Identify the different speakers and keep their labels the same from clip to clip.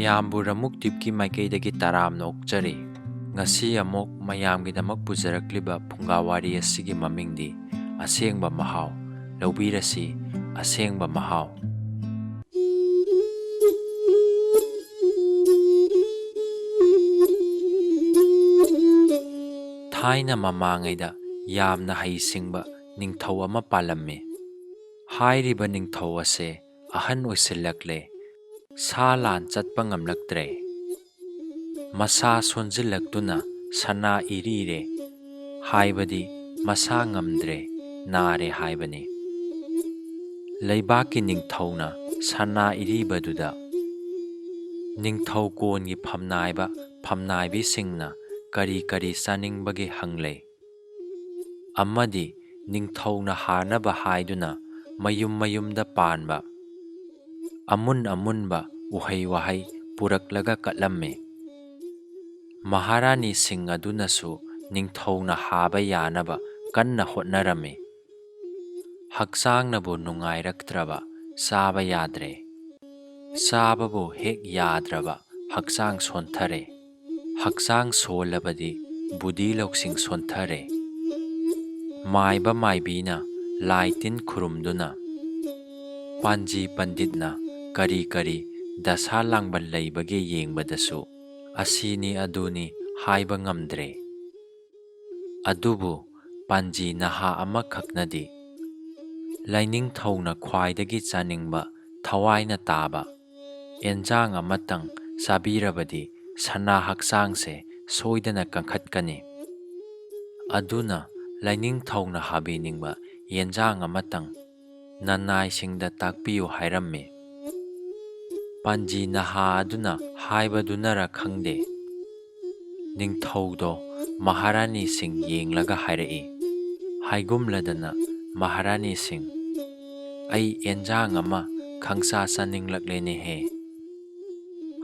Speaker 1: ꯃꯌꯥꯝꯕꯨ ꯔꯃꯨꯛꯇ꯭ꯌꯨꯕꯀꯤ ꯃꯥꯏꯀꯩꯗꯒꯤ ꯇꯔꯥꯝꯅ ꯑꯣꯛꯆꯔꯤ꯫ ꯉꯁꯤ ꯑꯃꯨꯛ ꯃꯌꯥꯝꯒꯤꯗꯃꯛ ꯄꯨꯖꯔꯛꯂꯤꯕ ꯐꯨꯡꯒꯥꯋꯥꯔꯤ ꯑꯁꯤꯒꯤ ꯃꯃꯤꯡꯗꯤ ꯑꯁꯦꯡꯕ ꯃꯍꯥꯎ꯫ ꯂꯧꯕꯤꯔꯁꯤ ꯑꯁꯦꯡꯕ ꯃꯍꯥꯎ꯫ ꯊꯥꯏꯅ ꯃꯃꯥꯡꯉꯩꯗ ꯌꯥꯝꯅ ꯍꯩꯁꯤꯡꯕ ꯅꯤꯡꯊꯧ ꯑꯃ ꯄꯥꯜꯂꯝꯃꯤ꯫ ꯍꯥꯏꯔꯤꯕ ꯅꯤꯡꯊꯧ ꯑꯁꯦ ꯑꯍꯟ ꯑꯣꯏꯁꯤꯜꯂꯛꯂꯦ, ꯁꯥ ꯂꯥꯟ ꯆꯠꯄ ꯉꯝꯂꯛꯇ꯭ꯔꯦ, ꯃꯁꯥ ꯁꯣꯟꯖꯤꯜꯂꯛꯇꯨꯅ ꯁꯅꯥ ꯏꯔꯤꯔꯦ, ꯍꯥꯏꯕꯗꯤ ꯃꯁꯥ ꯉꯝꯗ꯭ꯔꯦ, ꯅꯥꯔꯦ ꯍꯥꯏꯕꯅꯤ꯫ ꯂꯩꯕꯥꯛꯀꯤ ꯅꯤꯡꯊꯧꯅ ꯁꯅꯥ ꯏꯔꯤꯕꯗꯨꯗ ꯅꯤꯡꯊꯧꯀꯣꯟꯒꯤ ꯐꯝꯅꯥꯏꯕ ꯐꯝꯅꯥꯏꯕꯤꯁꯤꯡꯅ ꯀꯔꯤ ꯀꯔꯤ ꯆꯥꯅꯤꯡꯕꯒꯦ ꯍꯪꯂꯦ꯫ ꯑꯃꯗꯤ ꯅꯤꯡꯊꯧꯅ ꯍꯥꯅꯕ ꯍꯥꯏꯗꯨꯅ ꯃꯌꯨꯝ ꯃꯌꯨꯝꯗ ꯄꯥꯟꯕ ꯑꯃꯨꯟ ꯑꯃꯨꯟꯕ ꯎꯍꯩ ꯋꯥꯍꯩ ꯄꯨꯔꯛꯂꯒ ꯀꯠꯂꯝꯃꯤ꯫ ꯃꯍꯥꯔꯥꯅꯤꯁꯤꯡ ꯑꯗꯨꯅꯁꯨ ꯅꯤꯡꯊꯧꯅ ꯍꯥꯕ ꯌꯥꯅꯕ ꯀꯟꯅ ꯍꯣꯠꯅꯔꯝꯃꯤ꯫ ꯍꯛꯆꯥꯡꯅꯕꯨ ꯅꯨꯡꯉꯥꯏꯔꯛꯇ꯭ꯔꯕ ꯆꯥꯕ ꯌꯥꯗ꯭ꯔꯦ, ꯆꯥꯕꯕꯨ ꯍꯦꯛ ꯌꯥꯗ꯭ꯔꯕ ꯍꯛꯆꯥꯡ ꯁꯣꯟꯊꯔꯦ, ꯍꯛꯆꯥꯡ ꯁꯣꯜꯂꯕꯗꯤ ꯕꯨꯙꯤ ꯂꯧꯁꯤꯡ ꯁꯣꯟꯊꯔꯦ꯫ ꯃꯥꯏꯕ ꯃꯥꯏꯕꯤꯅ ꯂꯥꯏ ꯇꯤꯟ ꯈꯨꯔꯨꯝꯗꯨꯅ, ꯄꯥꯟꯖꯤ ꯄꯟꯗꯤꯠꯅ ꯀꯔꯤ ꯀꯔꯤ ꯗꯁꯥ ꯂꯥꯡꯕꯟ ꯂꯩꯕꯒꯦ ꯌꯦꯡꯕꯗꯁꯨ ꯑꯁꯤꯅꯤ ꯑꯗꯨꯅꯤ ꯍꯥꯏꯕ ꯉꯝꯗ꯭ꯔꯦ꯫ ꯑꯗꯨꯕꯨ ꯄꯥꯟꯖꯤ ꯅꯍꯥ ꯑꯃꯈꯛꯅꯗꯤ ꯂꯥꯏꯅꯤꯡꯊꯧꯅ ꯈ꯭ꯋꯥꯏꯗꯒꯤ ꯆꯥꯅꯤꯡꯕ ꯊꯋꯥꯏꯅ ꯇꯥꯕ ꯑꯦꯟꯖꯥꯡ ꯑꯃꯇꯪ ꯆꯥꯕꯤꯔꯕꯗꯤ ꯁꯅꯥ ꯍꯛꯆꯥꯡꯁꯦ ꯁꯣꯏꯗꯅ ꯀꯟꯈꯠꯀꯅꯤ꯫ ꯑꯗꯨꯅ ꯂꯥꯏꯅꯤꯡꯊꯧꯅ ꯍꯥꯕꯤꯅꯤꯡꯕ ꯌꯦꯟꯖꯥꯡ ꯑꯃꯇꯪ ꯅꯅꯥꯏꯁꯤꯡꯗ ꯇꯥꯛꯄꯤꯌꯨ ꯍꯥꯏꯔꯝꯃꯤ꯫ ꯄꯥꯟꯖꯤ ꯅꯍꯥ ꯑꯗꯨꯅ ꯍꯥꯏꯕꯗꯨꯅꯔ ꯈꯪꯗꯦ, ꯅꯤꯡꯊꯧꯗꯣ ꯃꯍꯥꯔꯥꯅꯤꯁꯤꯡ ꯌꯦꯡꯂꯒ ꯍꯥꯏꯔꯛꯏ꯫ ꯍꯥꯏꯒꯨꯝꯂꯗꯅ ꯃꯍꯥꯔꯥꯅꯤꯁꯤꯡ, ꯑꯩ ꯑꯦꯟꯖꯥꯡ ꯑꯃ ꯈꯪꯆꯥ ꯆꯥꯅꯤꯡꯂꯛꯂꯦꯅꯦꯍꯦ꯫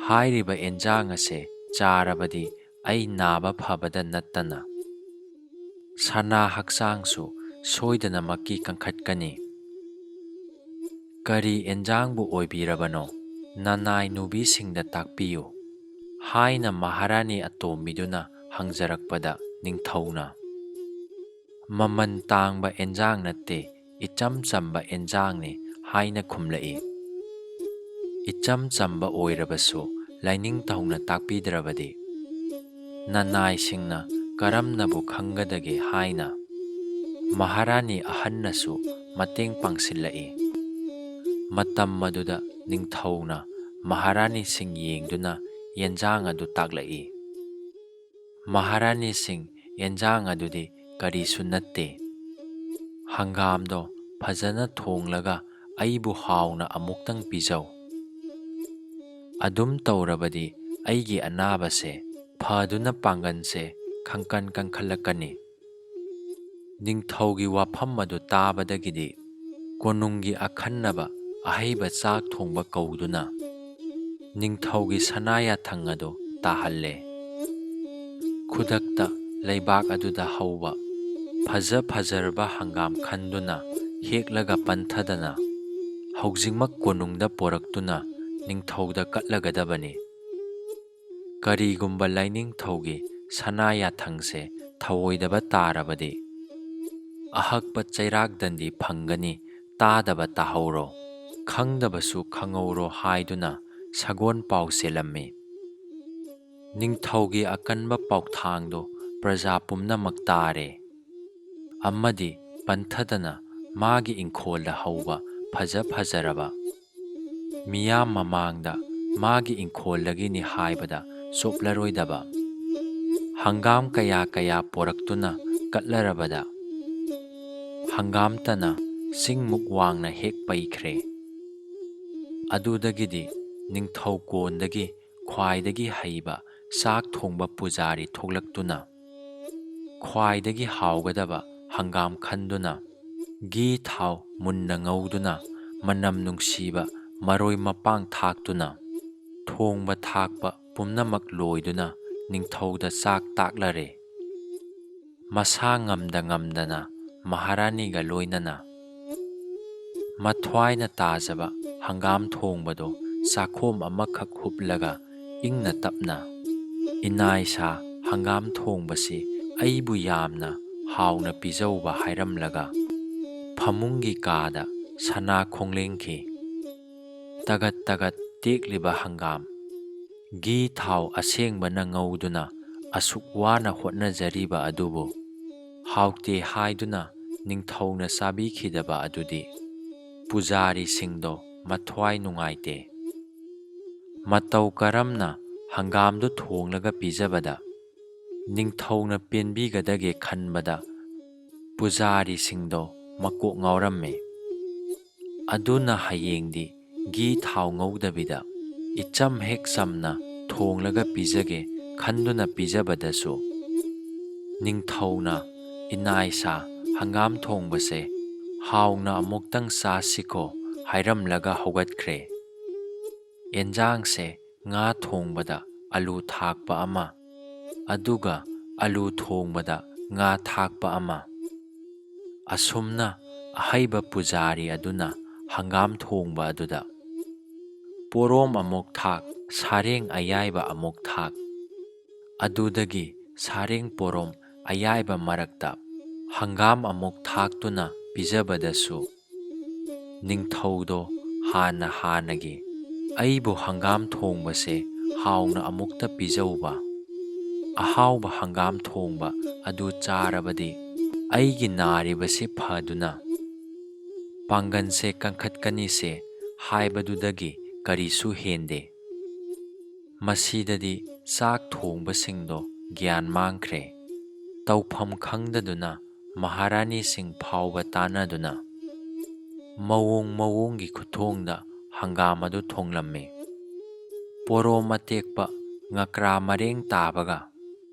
Speaker 1: ꯍꯥꯏꯔꯤꯕ ꯑꯦꯟꯖꯥꯡ ꯑꯁꯦ ꯆꯥꯔꯕꯗꯤ ꯑꯩ ꯅꯥꯕ ꯐꯕꯗ ꯅꯠꯇꯅ ꯁꯅꯥ ꯍꯛꯆꯥꯡꯁꯨ ꯁꯣꯏꯗꯅꯃꯛꯀꯤ ꯀꯟꯈꯠꯀꯅꯤ꯫ ꯀꯔꯤ ꯑꯦꯟꯖꯥꯡꯕꯨ ꯑꯣꯏꯕꯤꯔꯕꯅꯣ? ꯅꯅꯥꯏ ꯅꯨꯕꯤꯁꯤꯡꯗ ꯇꯥꯛꯄꯤꯌꯨ ꯍꯥꯏꯅ ꯃꯍꯥꯔꯥꯅꯤ ꯑꯇꯣꯝꯕꯤꯗꯨꯅ ꯍꯪꯖꯔꯛꯄꯗ ꯅꯤꯡꯊꯧꯅ, ꯃꯃꯟ ꯇꯥꯡꯕ ꯑꯦꯟꯖꯥꯡ ꯅꯠꯇꯦ, ꯏꯆꯝ ꯆꯝꯕ ꯑꯦꯟꯖꯥꯡꯅꯤ ꯍꯥꯏꯅ ꯈꯨꯝꯂꯛꯏ꯫ ꯏꯆꯝ ꯆꯝꯕ ꯑꯣꯏꯔꯕꯁꯨ ꯂꯥꯏꯅꯤꯡꯊꯧꯅ ꯇꯥꯛꯄꯤꯗ꯭ꯔꯕꯗꯤ ꯅꯅꯥꯏꯁꯤꯡꯅ ꯀꯔꯝꯅꯕꯨ ꯈꯪꯒꯗꯒꯦ ꯍꯥꯏꯅ ꯃꯍꯥꯔꯥꯅꯤ ꯑꯍꯟꯅꯁꯨ ꯃꯇꯦꯡ ꯄꯥꯡꯁꯤꯜꯂꯛꯏ꯫ ꯃꯇꯝ ꯑꯗꯨꯗ ꯅꯤꯡꯊꯧꯅ ꯃꯍꯥꯔꯥꯅꯤꯁꯤꯡ ꯌꯦꯡꯗꯨꯅ ꯌꯦꯟꯖꯥꯡ ꯑꯗꯨ ꯇꯥꯛꯂꯛꯏ꯫ ꯃꯍꯥꯔꯥꯅꯤꯁꯤꯡ, ꯌꯦꯟꯖꯥꯡ ꯑꯗꯨꯗꯤ ꯀꯔꯤꯁꯨ ꯅꯠꯇꯦ, ꯍꯪꯒꯥꯝꯗꯣ ꯐꯖꯅ ꯊꯣꯡꯂꯒ ꯑꯩꯕꯨ ꯍꯥꯎꯅ ꯑꯃꯨꯛꯇꯪ ꯄꯤꯖꯧ, ꯑꯗꯨꯝ ꯇꯧꯔꯕꯗꯤ ꯑꯩꯒꯤ ꯑꯅꯥꯕꯁꯦ ꯐꯗꯨꯅ ꯄꯥꯡꯒꯟꯁꯦ ꯈꯪꯀꯟ ꯀꯟꯈꯠꯂꯛꯀꯅꯤ꯫ ꯅꯤꯡꯊꯧꯒꯤ ꯋꯥꯐꯝ ꯑꯗꯨ ꯇꯥꯕꯗꯒꯤꯗꯤ ꯀꯣꯅꯨꯡꯒꯤ ꯑꯈꯟꯅꯕ ꯑꯍꯩꯕ ꯆꯥꯛ ꯊꯣꯡꯕ ꯀꯧꯗꯨꯅ ꯅꯤꯡꯊꯧꯒꯤ ꯁꯅꯥ ꯌꯥꯊꯪ ꯑꯗꯨ ꯇꯥꯍꯜꯂꯦ꯫ ꯈꯨꯗꯛꯇ ꯂꯩꯕꯥꯛ ꯑꯗꯨꯗ ꯍꯧꯕ ꯐꯖ ꯐꯖꯔꯕ ꯍꯪꯒꯥꯝ ꯈꯟꯗꯨꯅ ꯍꯦꯛꯂꯒ ꯄꯟꯊꯗꯅ ꯍꯧꯖꯤꯛꯃꯛ ꯀꯣꯅꯨꯡꯗ ꯄꯣꯔꯛꯇꯨꯅ ꯅꯤꯡꯊꯧꯗ ꯀꯠꯂꯒꯗꯕꯅꯤ꯫ ꯀꯔꯤꯒꯨꯝꯕ ꯂꯥꯏꯅꯤꯡꯊꯧꯒꯤ ꯁꯅꯥ ꯌꯥꯊꯪꯁꯦ ꯊꯧꯑꯣꯏꯗꯕ ꯇꯥꯔꯕꯗꯤ ꯑꯍꯛꯄ ꯆꯩꯔꯥꯛ ꯗꯟꯗꯤ ꯐꯪꯒꯅꯤ, ꯇꯥꯗꯕ ꯇꯥꯍꯧꯔꯣ, ꯈꯪꯗꯕꯁꯨ ꯈꯪꯍꯧꯔꯣ ꯍꯥꯏꯗꯨꯅ ꯁꯒꯣꯜ ꯄꯥꯎ ꯆꯦꯜꯂꯝꯃꯤ꯫ ꯅꯤꯡꯊꯧꯒꯤ ꯑꯀꯟꯕ ꯄꯥꯎꯊꯥꯡꯗꯣ ꯄ꯭ꯔꯖꯥ ꯄꯨꯝꯅꯃꯛ ꯇꯥꯔꯦ꯫ ꯑꯃꯗꯤ ꯄꯟꯊꯗꯅ ꯃꯥꯒꯤ ꯏꯪꯈꯣꯜꯗ ꯍꯧꯕ ꯐꯖ ꯐꯖꯔꯕ, ꯃꯤꯌꯥꯝ ꯃꯃꯥꯡꯗ ꯃꯥꯒꯤ ꯏꯪꯈꯣꯜꯗꯒꯤꯅꯤ ꯍꯥꯏꯕꯗ ꯆꯣꯞꯂꯔꯣꯏꯗꯕ ꯍꯪꯒꯥꯝ ꯀꯌꯥ ꯀꯌꯥ ꯄꯣꯔꯛꯇꯨꯅ ꯀꯠꯂꯔꯕꯗ ꯍꯪꯒꯥꯝꯇꯅ ꯆꯤꯡꯃꯨꯛ ꯋꯥꯡꯅ ꯍꯦꯛ ꯄꯩꯈ꯭ꯔꯦ꯫ ꯑꯗꯨꯗꯒꯤꯗꯤ ꯅꯤꯡꯊꯧꯀꯣꯟꯗꯒꯤ ꯈ꯭ꯋꯥꯏꯗꯒꯤ ꯍꯩꯕ ꯆꯥꯛ ꯊꯣꯡꯕ ꯄꯨꯖꯥꯔꯤ ꯊꯣꯛꯂꯛꯇꯨꯅ ꯈ꯭ꯋꯥꯏꯗꯒꯤ ꯍꯥꯎꯒꯗꯕ ꯍꯪꯒꯥꯝ ꯈꯟꯗꯨꯅ ꯘꯤ ꯊꯥꯎ ꯃꯨꯟꯅ ꯉꯧꯗꯨꯅ ꯃꯅꯝ ꯅꯨꯡꯁꯤꯕ ꯃꯔꯣꯏ ꯃꯄꯥꯡ ꯊꯥꯛꯇꯨꯅ ꯊꯣꯡꯕ ꯊꯥꯛꯄ ꯄꯨꯝꯅꯃꯛ ꯂꯣꯏꯗꯨꯅ ꯅꯤꯡꯊꯧꯗ ꯆꯥꯛ ꯇꯥꯛꯂꯔꯦ꯫ ꯃꯁꯥ ꯉꯝꯗ ꯉꯝꯗꯅ ꯃꯍꯥꯔꯥꯅꯤꯒ ꯂꯣꯏꯅꯅ ꯃꯊ꯭ꯋꯥꯏꯅ ꯇꯥꯖꯕ ꯍꯪꯒꯥꯝ ꯊꯣꯡꯕꯗꯣ ꯆꯥꯛꯈꯣꯝ ꯑꯃꯈꯛ ꯍꯨꯞꯂꯒ ꯏꯪꯅ ꯇꯞꯅ ꯏꯅꯥꯏꯁꯥ ꯍꯪꯒꯥꯝ ꯊꯣꯡꯕꯁꯤ ꯑꯩꯕꯨ ꯌꯥꯝꯅ ꯍꯥꯎꯅ ꯄꯤꯖꯧꯕ ꯍꯥꯏꯔꯝꯂꯒ ꯐꯃꯨꯡꯒꯤ ꯀꯥꯗ ꯁꯅꯥ ꯈꯣꯡꯂꯦꯡꯈꯤ꯫ ꯇꯒꯠ ꯇꯒꯠ ꯇꯦꯛꯂꯤꯕ ꯍꯪꯒꯥꯝ, ꯘꯤ ꯊꯥꯎ ꯑꯁꯦꯡꯕꯅ ꯉꯧꯗꯨꯅ ꯑꯁꯨꯛ ꯋꯥꯅ ꯍꯣꯠꯅꯖꯔꯤꯕ ꯑꯗꯨꯕꯨ ꯍꯥꯎꯇꯦ ꯍꯥꯏꯗꯨꯅ ꯅꯤꯡꯊꯧꯅ ꯆꯥꯕꯤꯈꯤꯗꯕ ꯑꯗꯨꯗꯤ ꯄꯨꯖꯥꯔꯤꯁꯤꯡꯗꯣ ꯃꯊ꯭ꯋꯥꯏ ꯅꯨꯡꯉꯥꯏꯇꯦ꯫ ꯃꯇꯧ ꯀꯔꯝꯅ ꯍꯪꯒꯥꯝꯗꯨ ꯊꯣꯡꯂꯒ ꯄꯤꯖꯕꯗ ꯅꯤꯡꯊꯧꯅ ꯄꯦꯟꯕꯤꯒꯗꯒꯦ ꯈꯟꯕꯗ ꯄꯨꯖꯥꯔꯤꯁꯤꯡꯗꯣ ꯃꯀꯣꯛ ꯉꯥꯎꯔꯝꯃꯦ꯫ ꯑꯗꯨꯅ ꯍꯌꯦꯡꯗꯤ ꯘꯤ ꯊꯥꯎ ꯉꯧꯗꯕꯤꯗ ꯏꯆꯝ ꯍꯦꯛ ꯆꯝꯅ ꯊꯣꯡꯂꯒ ꯄꯤꯖꯒꯦ ꯈꯟꯗꯨꯅ ꯄꯤꯖꯕꯗꯁꯨ ꯅꯤꯡꯊꯧꯅ ꯏꯅꯥꯏꯁꯥ ꯍꯪꯒꯥꯝ ꯊꯣꯡꯕꯁꯦ ꯍꯥꯎꯅ ꯑꯃꯨꯛꯇꯪ ꯆꯥꯁꯤꯀꯣ ꯍꯥꯏꯔꯝꯂꯒ ꯍꯧꯒꯠꯈ꯭ꯔꯦ꯫ ꯑꯦꯟꯖꯥꯡꯁꯦ ꯉꯥ ꯊꯣꯡꯕꯗ ꯑꯂꯨ ꯊꯥꯛꯄ ꯑꯃ, ꯑꯗꯨꯒ ꯑꯂꯨ ꯊꯣꯡꯕꯗ ꯉꯥ ꯊꯥꯛꯄ ꯑꯃ, ꯑꯁꯨꯝꯅ ꯑꯍꯩꯕ ꯄꯨꯖꯥꯔꯤ ꯑꯗꯨꯅ ꯍꯪꯒꯥꯝ ꯊꯣꯡꯕ ꯑꯗꯨꯗ ꯄꯣꯔꯣꯝ ꯑꯃꯨꯛ ꯊꯥꯛ, ꯁꯥꯔꯦꯡ ꯑꯌꯥꯏꯕ ꯑꯃꯨꯛ ꯊꯥꯛ, ꯑꯗꯨꯗꯒꯤ ꯁꯥꯔꯦꯡ ꯄꯣꯔꯣꯝ ꯑꯌꯥꯏꯕ ꯃꯔꯛꯇ ꯍꯪꯒꯥꯝ ꯑꯃꯨꯛ ꯊꯥꯛꯇꯨꯅ ꯄꯤꯖꯕꯗꯁꯨ ꯅꯤꯡꯊꯧꯗꯣ ꯍꯥꯟꯅꯒꯤ ꯑꯩꯕꯨ ꯍꯪꯒꯥꯝ ꯊꯣꯡꯕꯁꯦ ꯍꯥꯎꯅ ꯑꯃꯨꯛꯇ ꯄꯤꯖꯧꯕ, ꯑꯍꯥꯎꯕ ꯍꯪꯒꯥꯝ ꯊꯣꯡꯕ ꯑꯗꯨ ꯆꯥꯔꯕꯗꯤ ꯑꯩꯒꯤ ꯅꯥꯔꯤꯕꯁꯤ ꯐꯗꯨꯅ ꯄꯥꯡꯒꯟꯁꯦ ꯀꯟꯈꯠꯀꯅꯤꯁꯦ ꯍꯥꯏꯕꯗꯨꯗꯒꯤ ꯀꯔꯤꯁꯨ ꯍꯦꯟꯗꯦ꯫ ꯃꯁꯤꯗꯗꯤ ꯆꯥꯛ ꯊꯣꯡꯕꯁꯤꯡꯗꯣ ꯒ꯭ꯌꯥꯟ ꯃꯥꯡꯈ꯭ꯔꯦ꯫ ꯇꯧꯐꯝ ꯈꯪꯗꯗꯨꯅ ꯃꯍꯥꯔꯥꯅꯤꯁꯤꯡ ꯐꯥꯎꯕ ꯇꯥꯟꯅꯗꯨꯅ ꯃꯑꯣꯡ ꯃꯑꯣꯡꯒꯤ ꯈꯨꯊꯣꯡꯗ ꯍꯪꯒꯥꯝ ꯑꯗꯨ ꯊꯣꯡꯂꯝꯃꯤ꯫ ꯄꯣꯔꯣꯝ ꯑꯇꯦꯛꯄ ꯉꯀ꯭ꯔꯥ ꯃꯔꯦꯡ ꯇꯥꯕꯒ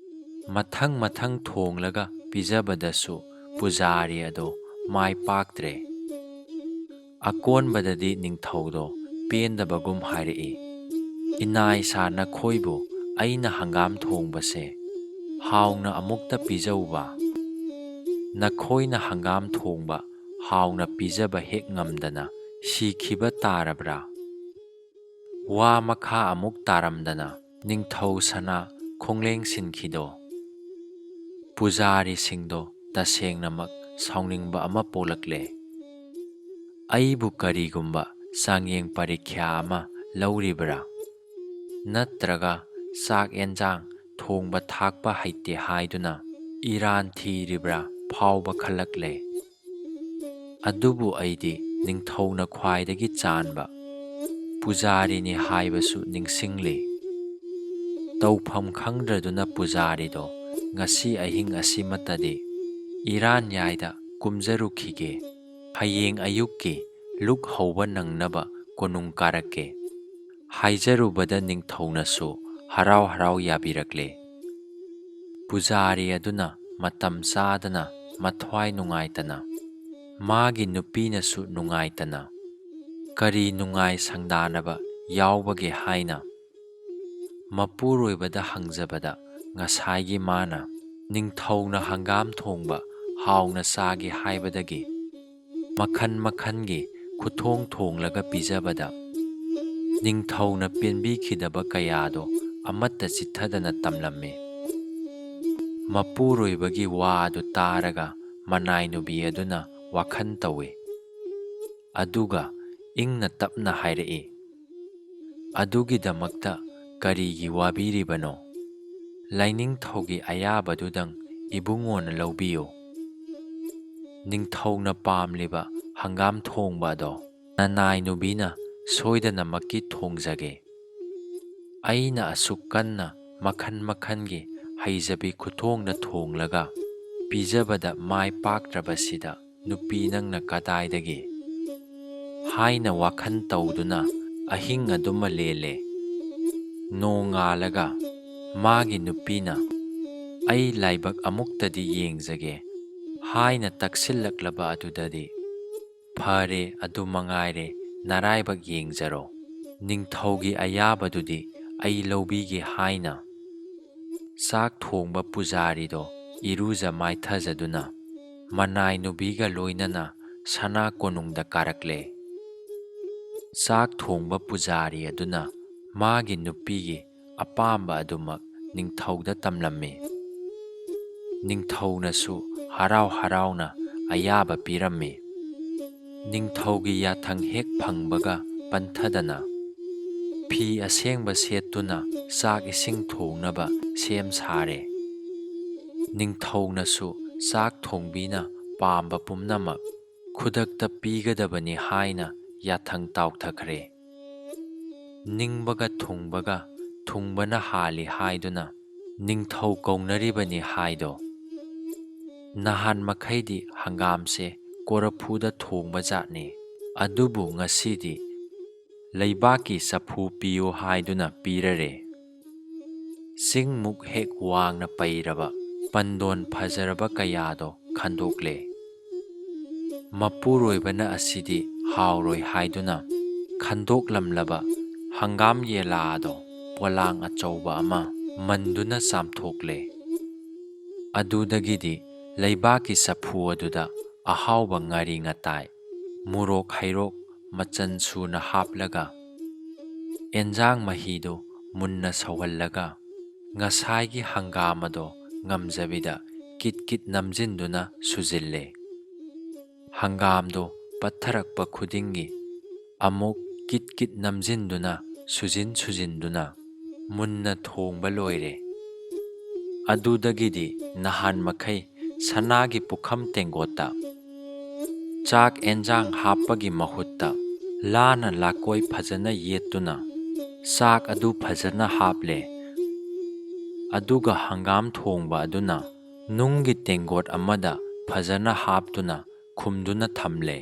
Speaker 1: ꯃꯊꯪ ꯃꯊꯪ ꯊꯣꯡꯂꯒ ꯄꯤꯖꯕꯗꯁꯨ ꯄꯨꯖꯥꯔꯤ ꯑꯗꯣ ꯃꯥꯏ ꯄꯥꯛꯇ꯭ꯔꯦ꯫ ꯑꯀꯣꯟꯕꯗꯗꯤ ꯅꯤꯡꯊꯧꯗꯣ ꯄꯦꯟꯗꯕꯒꯨꯝ ꯍꯥꯏꯔꯛꯏ, ꯏꯅꯥꯏꯁꯥ ꯅꯈꯣꯏꯕꯨ ꯑꯩꯅ ꯍꯪꯒꯥꯝ ꯊꯣꯡꯕꯁꯦ ꯍꯥꯎꯅ ꯑꯃꯨꯛꯇ ꯄꯤꯖꯧꯕ, ꯅꯈꯣꯏꯅ ꯍꯪꯒꯥꯝ ꯊꯣꯡꯕ ꯍꯥꯎꯅ ꯄꯤꯖꯕ ꯍꯦꯛ ꯉꯝꯗꯅ ꯁꯤꯈꯤꯕ ꯇꯥꯔꯕ꯭ꯔꯥ? ꯋꯥ ꯃꯈꯥ ꯑꯃꯨꯛ ꯇꯥꯔꯝꯗꯅ ꯅꯤꯡꯊꯧ ꯁꯅꯥ ꯈꯣꯡꯂꯦꯡꯁꯤꯟꯈꯤꯗꯣ ꯄꯨꯖꯥꯔꯤꯁꯤꯡꯗꯣ ꯇꯁꯦꯡꯅꯃꯛ ꯁꯥꯎꯅꯤꯡꯕ ꯑꯃ ꯄꯣꯛꯂꯛꯂꯦ꯫ ꯑꯩꯕꯨ ꯀꯔꯤꯒꯨꯝꯕ ꯆꯥꯡꯌꯦꯡ ꯄꯔꯤꯈ꯭ꯌꯥ ꯑꯃ ꯂꯧꯔꯤꯕ꯭ꯔꯥ? ꯅꯠꯇ꯭ꯔꯒ ꯆꯥꯛ ꯑꯦꯟꯖꯥꯡ ꯊꯣꯡꯕ ꯊꯥꯛꯄ ꯍꯩꯇꯦ ꯍꯥꯏꯗꯨꯅ ꯏꯔꯥꯟ ꯊꯤꯔꯤꯕ꯭ꯔꯥ ꯐꯥꯎꯕ ꯈꯜꯂꯛꯂꯦ꯫ ꯑꯗꯨꯕꯨ ꯑꯩꯗꯤ ꯅꯤꯡꯊꯧꯅ ꯈ꯭ꯋꯥꯏꯗꯒꯤ ꯆꯥꯟꯕ ꯄꯨꯖꯥꯔꯤꯅꯤ ꯍꯥꯏꯕꯁꯨ ꯅꯤꯡꯁꯤꯡꯂꯤ꯫ ꯇꯧꯐꯝ ꯈꯪꯗ꯭ꯔꯗꯨꯅ ꯄꯨꯖꯥꯔꯤꯗꯣ ꯉꯁꯤ ꯑꯍꯤꯡ ꯑꯁꯤꯃꯇꯗꯤ ꯏꯔꯥꯟꯌꯥꯏꯗ ꯀꯨꯝꯖꯔꯨꯈꯤꯒꯦ, ꯍꯌꯦꯡ ꯑꯌꯨꯛꯀꯤ ꯂꯨꯛ ꯍꯧꯕ ꯅꯪꯅꯕ ꯀꯣꯅꯨꯡ ꯀꯥꯔꯛꯀꯦ ꯍꯥꯏꯖꯔꯨꯕꯗ ꯅꯤꯡꯊꯧꯅꯁꯨ ꯍꯔꯥꯎ ꯍꯔꯥꯎ ꯌꯥꯕꯤꯔꯛꯂꯦ꯫ ꯄꯨꯖꯥꯔꯤ ꯑꯗꯨꯅ ꯃꯇꯝ ꯆꯥꯗꯅ ꯃꯊ꯭ꯋꯥꯏ ꯅꯨꯡꯉꯥꯏꯇꯅ, ꯃꯥꯒꯤ ꯅꯨꯄꯤꯅꯁꯨ ꯅꯨꯡꯉꯥꯏꯇꯅ ꯀꯔꯤ ꯅꯨꯡꯉꯥꯏ ꯁꯪꯗꯥꯅꯕ ꯌꯥꯎꯕꯒꯦ ꯍꯥꯏꯅ ꯃꯄꯨꯔꯣꯏꯕꯗ ꯍꯪꯖꯕꯗ ꯉꯁꯥꯏꯒꯤ ꯃꯥꯅ ꯅꯤꯡꯊꯧꯅ ꯍꯪꯒꯥꯝ ꯊꯣꯡꯕ ꯍꯥꯎꯅ ꯆꯥꯒꯦ ꯍꯥꯏꯕꯗꯒꯤ ꯃꯈꯟ ꯃꯈꯟꯒꯤ ꯈꯨꯊꯣꯡ ꯊꯣꯡꯂꯒ ꯄꯤꯖꯕꯗ ꯅꯤꯡꯊꯧꯅ ꯄꯦꯟꯕꯤꯈꯤꯗꯕ ꯀꯌꯥꯗꯣ ꯑꯃꯠꯇ ꯆꯤꯠꯊꯗꯅ ꯇꯝꯂꯝꯃꯤ꯫ ꯃꯄꯨꯔꯣꯏꯕꯒꯤ ꯋꯥ ꯑꯗꯨ ꯇꯥꯔꯒ ꯃꯅꯥꯏ ꯅꯨꯕꯤ ꯑꯗꯨꯅ ꯋꯥꯈꯟ ꯇꯧꯏ, ꯑꯗꯨꯒ ꯏꯪꯅ ꯇꯞꯅ ꯍꯥꯏꯔꯛꯏ, ꯑꯗꯨꯒꯤꯗꯃꯛꯇ ꯀꯔꯤꯒꯤ ꯋꯥꯕꯤꯔꯤꯕꯅꯣ? ꯂꯥꯏꯅꯤꯡꯊꯧꯒꯤ ꯑꯌꯥꯕꯗꯨꯗꯪ ꯏꯕꯨꯡꯉꯣꯅ ꯂꯧꯕꯤꯌꯨ꯫ ꯅꯤꯡꯊꯧꯅ ꯄꯥꯝꯂꯤꯕ ꯍꯪꯒꯥꯝ ꯊꯣꯡꯕ ꯑꯗꯣ ꯅꯅꯥꯏ ꯅꯨꯕꯤꯅ ꯁꯣꯏꯗꯅꯃꯛꯀꯤ ꯊꯣꯡꯖꯒꯦ꯫ ꯑꯩꯅ ꯑꯁꯨꯛ ꯀꯟꯅ ꯃꯈꯟ ꯃꯈꯟꯒꯤ ꯍꯩꯖꯕꯤ ꯈꯨꯊꯣꯡꯗ ꯊꯣꯡꯂꯒ ꯄꯤꯖꯕꯗ ꯃꯥꯏ ꯄꯥꯛꯇ꯭ꯔꯕꯁꯤꯗ ꯅꯨꯄꯤ ꯅꯪꯅ ꯀꯗꯥꯏꯗꯒꯤ ꯍꯥꯏꯅ ꯋꯥꯈꯟ ꯇꯧꯗꯨꯅ ꯑꯍꯤꯡ ꯑꯗꯨꯃ ꯂꯦꯜꯂꯦ꯫ ꯅꯣꯡꯉꯥꯜꯂꯒ ꯃꯥꯒꯤ ꯅꯨꯄꯤꯅ ꯑꯩ ꯂꯥꯏꯕꯛ ꯑꯃꯨꯛꯇꯗꯤ ꯌꯦꯡꯖꯒꯦ ꯍꯥꯏꯅ ꯇꯛꯁꯤꯜꯂꯛꯂꯕ ꯑꯗꯨꯗꯗꯤ ꯐꯔꯦ, ꯑꯗꯨ ꯃꯉꯥꯏꯔꯦ, ꯅꯔꯥꯏꯕꯛ ꯌꯦꯡꯖꯔꯣ, ꯅꯤꯡꯊꯧꯒꯤ ꯑꯌꯥꯕꯗꯨꯗꯤ ꯑꯩ ꯂꯧꯕꯤꯒꯦ ꯍꯥꯏꯅ ꯆꯥꯛ ꯊꯣꯡꯕ ꯄꯨꯖꯥꯔꯤꯗꯣ ꯏꯔꯨꯖ ꯃꯥꯏꯊꯖꯗꯨꯅ ꯃꯅꯥꯏ ꯅꯨꯕꯤꯒ ꯂꯣꯏꯅꯅ ꯁꯅꯥ ꯀꯣꯅꯨꯡꯗ ꯀꯥꯔꯛꯂꯦ꯫ ꯆꯥꯛ ꯊꯣꯡꯕ ꯄꯨꯖꯥꯔꯤ ꯑꯗꯨꯅ ꯃꯥꯒꯤ ꯅꯨꯄꯤꯒꯤ ꯑꯄꯥꯝꯕ ꯑꯗꯨꯃꯛ ꯅꯤꯡꯊꯧꯗ ꯇꯝꯂꯝꯃꯤ꯫ ꯅꯤꯡꯊꯧꯅꯁꯨ ꯍꯔꯥꯎ ꯍꯔꯥꯎꯅ ꯑꯌꯥꯕ ꯄꯤꯔꯝꯃꯤ꯫ ꯅꯤꯡꯊꯧꯒꯤ ꯌꯥꯊꯪ ꯍꯦꯛ ꯐꯪꯕꯒ ꯄꯟꯊꯗꯅ ꯐꯤ ꯑꯁꯦꯡꯕ ꯁꯦꯠꯇꯨꯅ ꯆꯥꯛ ꯏꯁꯤꯡ ꯊꯣꯡꯅꯕ ꯁꯦꯝ ꯁꯥꯔꯦ꯫ ꯅꯤꯡꯊꯧꯅꯁꯨ ꯆꯥꯛ ꯊꯣꯡꯕꯤꯅ ꯄꯥꯝꯕ ꯄꯨꯝꯅꯃꯛ ꯈꯨꯗꯛꯇ ꯄꯤꯒꯗꯕꯅꯤ ꯍꯥꯏꯅ ꯌꯥꯊꯪ ꯇꯥꯎꯊꯈ꯭ꯔꯦ꯫ ꯅꯤꯡꯕꯒ ꯊꯨꯡꯕꯒ ꯊꯨꯡꯕꯅ ꯍꯥꯜꯂꯤ ꯍꯥꯏꯗꯨꯅ ꯅꯤꯡꯊꯧ ꯀꯧꯅꯔꯤꯕꯅꯤ ꯍꯥꯏꯗꯣ꯫ ꯅꯍꯥꯟ ꯃꯈꯩꯗꯤ ꯍꯪꯒꯥꯝꯁꯦ ꯀꯣꯔꯐꯨꯗ ꯊꯣꯡꯕ ꯖꯥꯠꯅꯤ, ꯑꯗꯨꯕꯨ ꯉꯁꯤꯗꯤ ꯂꯩꯕꯥꯛꯀꯤ ꯆꯐꯨ ꯄꯤꯌꯨ ꯍꯥꯏꯗꯨꯅ ꯄꯤꯔꯔꯦ꯫ ꯆꯤꯡꯃꯨꯛ ꯍꯦꯛ ꯋꯥꯡꯅ ꯄꯩꯔꯕ ꯄꯟꯗꯣꯟ ꯐꯖꯔꯕ ꯀꯌꯥꯗꯣ ꯈꯟꯗꯣꯛꯂꯦ꯫ ꯃꯄꯨꯔꯣꯏꯕꯅ ꯑꯁꯤꯗꯤ ꯍꯥꯎꯔꯣꯏ ꯍꯥꯏꯗꯨꯅ ꯈꯟꯗꯣꯛꯂꯝꯂꯕ ꯍꯪꯒꯥꯝ ꯌꯦꯂꯥꯗꯣ ꯄꯣꯂꯥꯡ ꯑꯆꯧꯕ ꯑꯃ ꯃꯟꯗꯨꯅ ꯆꯥꯝꯊꯣꯛꯂꯦ꯫ ꯑꯗꯨꯗꯒꯤꯗꯤ ꯂꯩꯕꯥꯛꯀꯤ ꯆꯐꯨ ꯑꯗꯨꯗ ꯑꯍꯥꯎꯕ ꯉꯥꯔꯤ ꯉꯥꯇꯥꯏ, ꯃꯣꯔꯣꯛ ꯍꯩꯔꯣꯛ ꯃꯆꯟ ꯁꯨꯅ ꯍꯥꯞꯂꯒ ꯑꯦꯟꯖꯥꯡ ꯃꯍꯤꯗꯨ ꯃꯨꯟꯅ ꯁꯧꯍꯜꯂꯒ ꯉꯁꯥꯏꯒꯤ ꯍꯪꯒꯥꯝ ꯑꯗꯣ ꯉꯝꯖꯕꯤꯗ ꯀꯤꯠ ꯀꯤꯠ ꯅꯝꯖꯤꯟꯗꯨꯅ ꯁꯨꯖꯤꯜꯂꯦ꯫ ꯍꯪꯒꯥꯝꯗꯣ ꯄꯠꯊꯔꯛꯄ ꯈꯨꯗꯤꯡꯒꯤ ꯑꯃꯨꯛ ꯀꯤꯠ ꯀꯤꯠ ꯅꯝꯖꯤꯟꯗꯨꯅ ꯁꯨꯖꯤꯟꯗꯨꯅ ꯃꯨꯟꯅ ꯊꯣꯡꯕ ꯂꯣꯏꯔꯦ꯫ ꯑꯗꯨꯗꯒꯤꯗꯤ ꯅꯍꯥꯟ ꯃꯈꯩ ꯁꯅꯥꯒꯤ ꯄꯨꯈꯝ ꯇꯦꯡꯀꯣꯠꯇ ꯆꯥꯛ ꯑꯦꯟꯖꯥꯡ ꯍꯥꯞꯄꯒꯤ ꯃꯍꯨꯠꯇ ꯂꯥꯅ ꯂꯥꯀꯣꯏ ꯐꯖꯅ ꯌꯦꯠꯇꯨꯅ ꯆꯥꯛ ꯑꯗꯨ ꯐꯖꯅ ꯍꯥꯞꯂꯦ꯫ ꯑꯗꯨꯒ ꯍꯪꯒꯥꯝ ꯊꯣꯡꯕ ꯑꯗꯨꯅ ꯅꯨꯡꯒꯤ ꯇꯦꯡꯀꯣꯠ ꯑꯃꯗ ꯐꯖꯅ ꯍꯥꯞꯇꯨꯅ ꯈꯨꯝꯗꯨꯅ ꯊꯝꯂꯦ꯫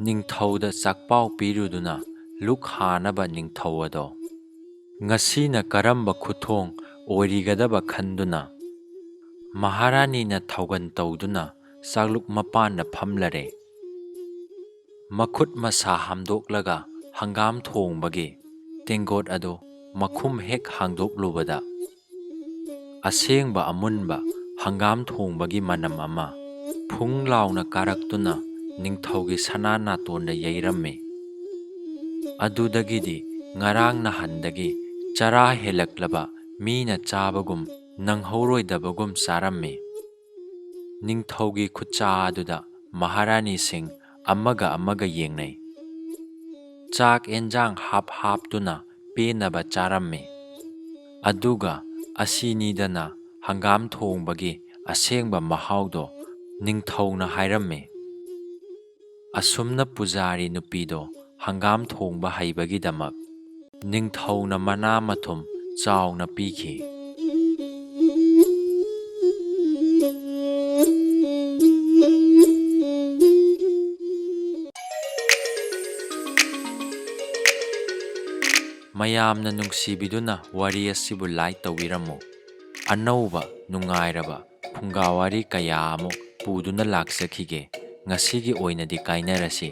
Speaker 1: ꯅꯤꯡꯊꯧꯗ ꯆꯥꯛꯄꯥꯎ ꯄꯤꯔꯨꯗꯨꯅ ꯂꯨꯛ ꯍꯥꯅꯕ ꯅꯤꯡꯊꯧ ꯑꯗꯣ ꯉꯁꯤꯅ ꯀꯔꯝꯕ ꯈꯨꯊꯣꯡ ꯑꯣꯏꯔꯤꯒꯗꯕ ꯈꯟꯗꯨꯅ ꯃꯍꯥꯔꯥꯅꯤꯅ ꯊꯧꯒꯟ ꯇꯧꯗꯨꯅ ꯆꯥꯛꯂꯨꯛ ꯃꯄꯥꯟꯗ ꯐꯝꯂꯔꯦ꯫ ꯃꯈꯨꯠ ꯃꯁꯥ ꯍꯥꯝꯗꯣꯛꯂꯒ ꯍꯪꯒꯥꯝ ꯊꯣꯡꯕꯒꯤ ꯇꯦꯡꯀꯣꯠ ꯑꯗꯨ ꯃꯈꯨꯝ ꯍꯦꯛ ꯍꯥꯡꯗꯣꯛꯂꯨꯕꯗ ꯑꯁꯦꯡꯕ ꯑꯃꯨꯟꯕ ꯍꯪꯒꯥꯝ ꯊꯣꯡꯕꯒꯤ ꯃꯅꯝ ꯑꯃ ꯐꯨꯡ ꯂꯥꯎꯅ ꯀꯥꯔꯛꯇꯨꯅ ꯅꯤꯡꯊꯧꯒꯤ ꯁꯅꯥ ꯅꯥꯇꯣꯟꯗ ꯌꯩꯔꯝꯃꯤ꯫ ꯑꯗꯨꯗꯒꯤꯗꯤ ꯉꯔꯥꯡ ꯅꯍꯥꯟꯗꯒꯤ ꯆꯔꯥ ꯍꯦꯜꯂꯛꯂꯕ ꯃꯤꯅ ꯆꯥꯕꯒꯨꯝ ꯅꯪꯍꯧꯔꯣꯏꯗꯕꯒꯨꯝ ꯆꯥꯔꯝꯃꯤ꯫ ꯅꯤꯡꯊꯧꯒꯤ ꯈꯨꯠꯆꯥ ꯑꯗꯨꯗ ꯃꯍꯥꯔꯥꯅꯤꯁꯤꯡ ꯑꯃꯒ ꯑꯃꯒ ꯌꯦꯡꯅꯩ꯫ ꯆꯥꯛ ꯑꯦꯟꯖꯥꯡ ꯍꯥꯞꯇꯨꯅ ꯄꯦꯟꯅꯕ ꯆꯥꯔꯝꯃꯤ꯫ ꯑꯗꯨꯒ ꯑꯁꯤꯅꯤꯗꯅ ꯍꯪꯒꯥꯝ ꯊꯣꯡꯕꯒꯤ ꯑꯁꯦꯡꯕ ꯃꯍꯥꯎꯗꯣ ꯅꯤꯡꯊꯧꯅ ꯍꯥꯏꯔꯝꯃꯤ꯫ ꯑꯁꯨꯝꯅ ꯄꯨꯖꯥꯔꯤ ꯅꯨꯄꯤꯗꯣ ꯍꯪꯒꯥꯝ ꯊꯣꯡꯕ ꯍꯩꯕꯒꯤꯗꯃꯛ ꯅꯤꯡꯊꯧꯅ ꯃꯅꯥ ꯃꯊꯨꯝ ꯆꯥꯎꯅ ꯄꯤꯈꯤ꯫ ꯃꯌꯥꯝꯅ ꯅꯨꯡꯁꯤꯕꯤꯗꯨꯅ ꯋꯥꯔꯤ ꯑꯁꯤꯕꯨ ꯂꯥꯏꯛ ꯇꯧꯕꯤꯔꯝꯃꯨ꯫ ꯑꯅꯧꯕ ꯅꯨꯡꯉꯥꯏꯔꯕ ꯐꯨꯡꯒꯥꯋꯥꯔꯤ ꯀꯌꯥ ꯑꯃꯨꯛ ꯄꯨꯗꯨꯅ ꯂꯥꯛꯆꯈꯤꯒꯦ꯫ ꯉꯁꯤꯒꯤ ꯑꯣꯏꯅꯗꯤ ꯀꯥꯏꯅꯔꯁꯤ꯫